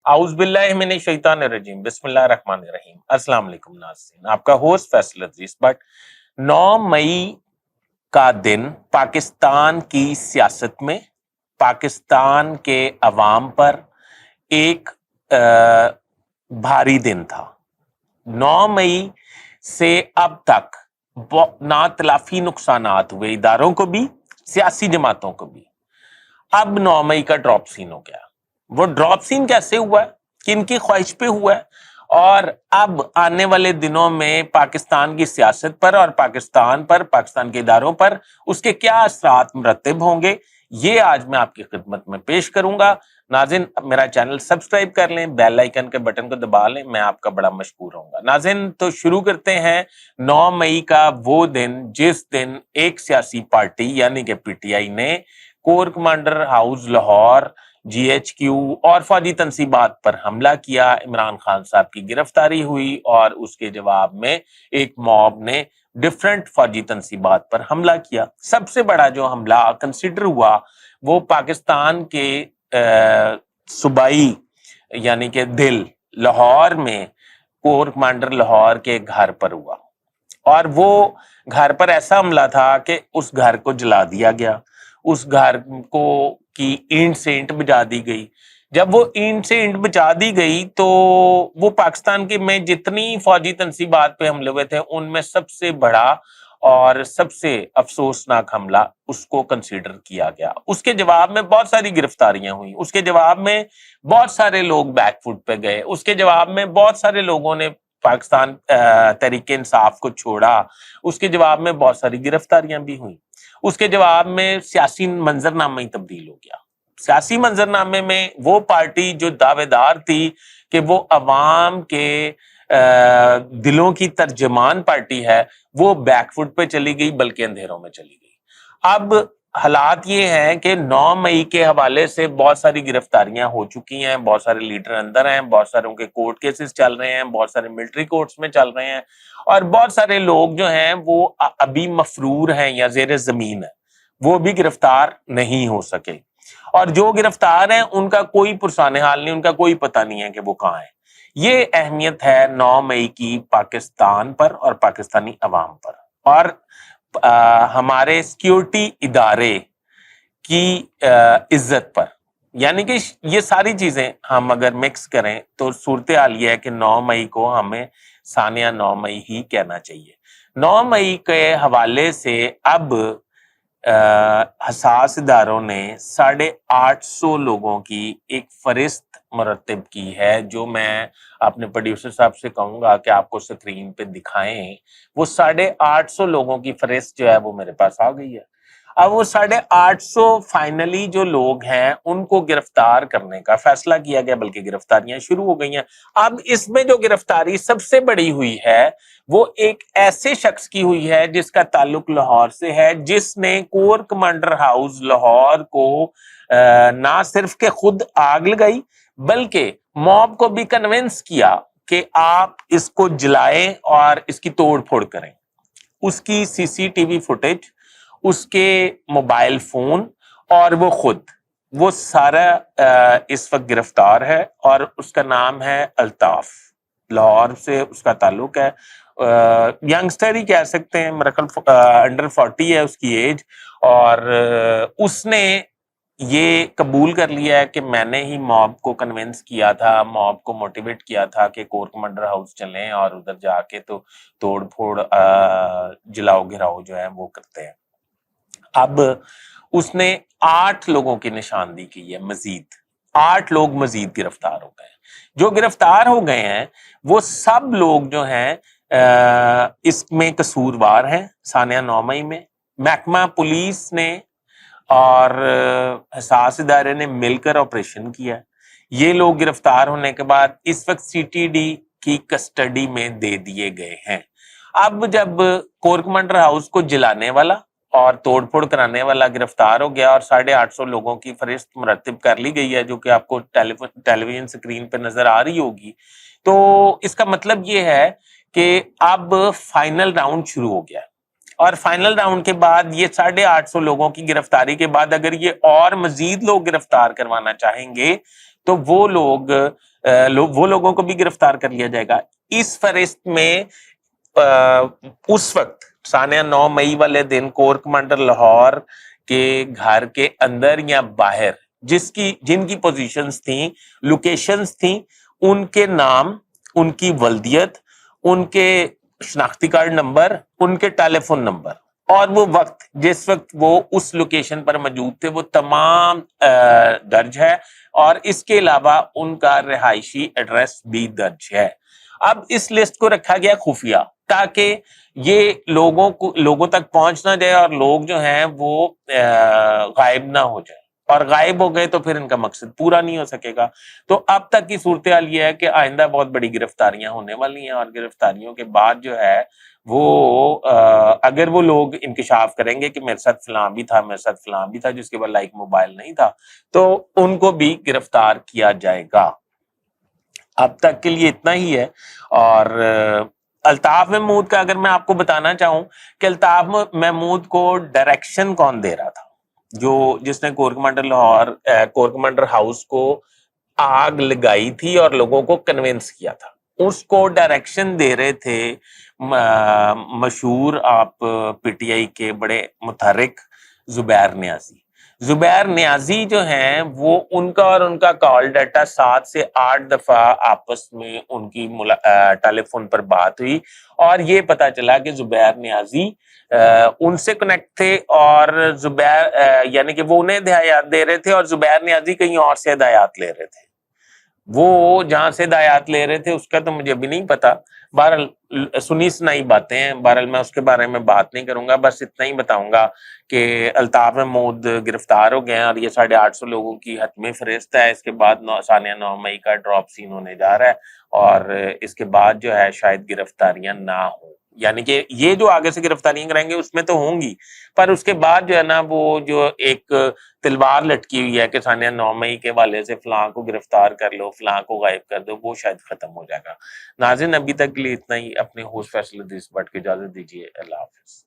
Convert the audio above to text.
आउज़ बिल्लाहि मिनश शैतानिर रजीम बिस्मिल्लाहिर रहमानिर रहीम। अस्सलाम वालेकुम नाज़रीन, आपका होस्ट फैसल अजीज। बट 9 मई का दिन पाकिस्तान की सियासत में, पाकिस्तान के अवाम पर एक भारी दिन था। 9 मई से अब तक ना तलाफी नुकसानात हुए इदारों को भी, सियासी जमातों को भी। अब 9 मई का ड्रॉप सीन हो गया। वो ड्रॉप सीन कैसे हुआ है, किनकी ख्वाहिश पे हुआ है, और अब आने वाले दिनों में पाकिस्तान की सियासत पर और पाकिस्तान पर, पाकिस्तान के इदारों पर उसके क्या असरात मुरतब होंगे, ये आज मैं आपकी खिदमत में पेश करूंगा। नाज़रीन, मेरा चैनल सब्सक्राइब कर लें, बेल आइकन के बटन को दबा लें, मैं आपका बड़ा मशकूर होऊंगा। नाज़रीन, तो शुरू करते हैं 9 मई का वो दिन जिस दिन एक सियासी पार्टी यानी कि पीटीआई ने core commander house Lahore, GHQ और फौजी तनसीबात पर हमला किया। इमरान खान साहब की गिरफ्तारी हुई और उसके जवाब में एक मॉब ने डिफरेंट फौजी तनसीबात पर हमला किया। सबसे बड़ा जो हमला कंसिडर हुआ वो पाकिस्तान के सूबाई यानी कि दिल लाहौर में कोर कमांडर लाहौर के घर पर हुआ, और वो घर पर ऐसा हमला था कि उस घर को जला दिया गया, उस घर को की ईंट से ईंट बजा दी गई। जब वो ईंट से ईंट बजा दी गई तो वो पाकिस्तान के में जितनी फौजी तनसीबात पे हमले हुए थे उनमें सबसे बड़ा और सबसे अफसोसनाक हमला उसको कंसीडर किया गया। उसके जवाब में बहुत सारी गिरफ्तारियां हुई, उसके जवाब में बहुत सारे लोग बैकफुट पे गए, उसके जवाब में बहुत सारे लोगों ने पाकिस्तान तहरीक इंसाफ को छोड़ा, उसके जवाब में बहुत सारी गिरफ्तारियां भी हुई, उसके जवाब में सियासी मंजरनामा ही तब्दील हो गया। सियासी मंजरनामे में वो पार्टी जो दावेदार थी कि वो अवाम के दिलों की तर्जमान पार्टी है, वो बैकफुट पे चली गई, बल्कि अंधेरों में चली गई। अब हालात ये हैं कि 9 मई के हवाले से बहुत सारी गिरफ्तारियां हो चुकी हैं, बहुत सारे लीडर अंदर हैं, बहुत सारों के कोर्ट केसेस चल रहे हैं, बहुत सारे मिलिट्री कोर्ट्स में चल रहे हैं, और बहुत सारे लोग जो हैं वो अभी मफरूर हैं या जेर जमीन है, वो भी गिरफ्तार नहीं हो सके। और जो गिरफ्तार हैं उनका कोई पुरसाने हाल नहीं, उनका कोई पता नहीं है कि वो कहाँ है। ये अहमियत है 9 मई की पाकिस्तान पर और पाकिस्तानी अवाम पर, और हमारे सिक्योरिटी इदारे की इज्जत पर। यानी कि ये सारी चीजें हम अगर मिक्स करें तो सूरत हाल ये है कि 9 मई को हमें सानिया 9 मई ही कहना चाहिए। 9 मई के हवाले से अब हसास इदारों ने 850 लोगों की एक फरिस्त मुरतब की है, जो मैं अपने प्रोड्यूसर साहब से कहूंगा कि आपको स्क्रीन पे दिखाएं। वो 850 लोगों की फरिस्त जो है वो मेरे पास आ गई है। अब वो 850 फाइनली जो लोग हैं उनको गिरफ्तार करने का फैसला किया गया, बल्कि गिरफ्तारियां शुरू हो गई हैं। अब इसमें जो गिरफ्तारी सबसे बड़ी हुई है वो एक ऐसे शख्स की हुई है जिसका ताल्लुक लाहौर से है, जिसने कोर कमांडर हाउस लाहौर को ना सिर्फ के खुद आग लगाई, बल्कि मॉब को भी कन्विंस किया कि आप इसको जलाएं और इसकी तोड़ फोड़ करें। उसकी सीसीटीवी फुटेज, उसके मोबाइल फोन और वो खुद, वो सारा इस वक्त गिरफ्तार है, और उसका नाम है अल्ताफ, लाहौर से उसका ताल्लुक है। यंगस्टर ही कह सकते हैं, मेरे ख्याल अंडर 40 है उसकी एज, और उसने ये कबूल कर लिया है कि मैंने ही मॉब को कन्विंस किया था, मॉब को मोटिवेट किया था कि कोर कमांडर हाउस चलें और उधर जाके तो तोड़ फोड़ जलाओ गिराओ जो है वो करते हैं। अब उसने 8 लोगों की निशानदी की है, मजीद 8 लोग मजीद गिरफ्तार हो गए। जो गिरफ्तार हो गए हैं वो सब लोग जो हैं इसमें कसूरवार हैं। सानिया 9 मई में महकमा पुलिस ने और हसास इदारे ने मिलकर ऑपरेशन किया। ये लोग गिरफ्तार होने के बाद इस वक्त सीटीडी की कस्टडी में दे दिए गए हैं। अब जब कोर कमांडर हाउस को जलाने वाला और तोड़फोड़ कराने वाला गिरफ्तार हो गया और 850 लोगों की फरिस्त मुरतब कर ली गई है, जो कि आपको टेलीविजन स्क्रीन पे नजर आ रही होगी, तो इसका मतलब ये है कि अब फाइनल राउंड शुरू हो गया। और फाइनल राउंड के बाद ये 850 लोगों की गिरफ्तारी के बाद अगर ये और मजीद लोग गिरफ्तार करवाना चाहेंगे تو وہ لوگوں کو بھی گرفتار کر لیا جائے گا۔ اس فہرست میں اس وقت ثانیہ 9 مئی والے دن کور کمانڈر لاہور کے گھر کے اندر یا باہر جن کی پوزیشنز تھیں، لوکیشنز تھیں، ان کے نام، ان کی ولدیت، ان کے شناختی کارڈ نمبر، ان کے ٹیلی فون نمبر اور وہ وقت جس وقت وہ اس لوکیشن پر موجود تھے وہ تمام درج ہے، اور اس کے علاوہ ان کا رہائشی ایڈریس بھی درج ہے۔ اب اس لسٹ کو رکھا گیا خفیہ تاکہ یہ لوگوں تک پہنچ نہ جائے اور لوگ جو ہیں وہ غائب نہ ہو جائیں، اور غائب ہو گئے تو پھر ان کا مقصد پورا نہیں ہو سکے گا۔ تو اب تک کی صورتحال یہ ہے کہ آئندہ بہت بڑی گرفتاریاں ہونے والی ہیں، اور گرفتاریوں کے بعد جو ہے وہ اگر وہ لوگ انکشاف کریں گے کہ میرے ساتھ فلاں بھی تھا، میرے ساتھ فلاں بھی تھا جس کے بعد لائک موبائل نہیں تھا، تو ان کو بھی گرفتار کیا جائے گا۔ اب تک کے لیے اتنا ہی ہے۔ اور الطاف محمود کا اگر میں آپ کو بتانا چاہوں کہ الطاف محمود کو ڈائریکشن کون دے رہا تھا، جس نے کور کمانڈر ہاؤس کو آگ لگائی تھی اور لوگوں کو کنونس کیا تھا، اس کو ڈائریکشن دے رہے تھے مشہور آپ پی ٹی آئی کے بڑے متحرک زبیر نیازی۔ زبیر نیازی جو ہیں وہ ان کا اور ان کا کال ڈیٹا 7 سے 8 دفعہ آپس میں ان کی ٹیلی فون پر بات ہوئی، اور یہ پتا چلا کہ زبیر نیازی ان سے کنیکٹ تھے، اور یعنی کہ وہ انہیں ہدایات دے رہے تھے اور زبیر نیازی کہیں اور سے ہدایات لے رہے تھے۔ وہ جہاں سے ہدایات لے رہے تھے اس کا تو مجھے بھی نہیں پتا، بہرحال سنی سنائی باتیں ہیں، بہرحال میں اس کے بارے میں بات نہیں کروں گا، بس اتنا ہی بتاؤں گا کہ الطاف محمود گرفتار ہو گئے ہیں اور یہ 850 لوگوں کی حتمی فہرست ہے۔ اس کے بعد ثانیہ 9 مئی کا ڈراپ سین ہونے جا رہا ہے، اور اس کے بعد جو ہے شاید گرفتاریاں نہ ہوں، یعنی کہ یہ جو آگے سے گرفتاریاں کریں گے اس میں تو ہوں گی، پر اس کے بعد جو ہے نا وہ جو ایک تلوار لٹکی ہوئی ہے کہ ثانیہ 9 مئی کے والے سے فلاں کو گرفتار کر لو، فلاں کو غائب کر دو، وہ شاید ختم ہو جائے گا۔ ناظرین ابھی تک کے لیے اتنا ہی، اپنے ہوسٹ فیصل ادریس بٹ کو اجازت دیجیے، اللہ حافظ۔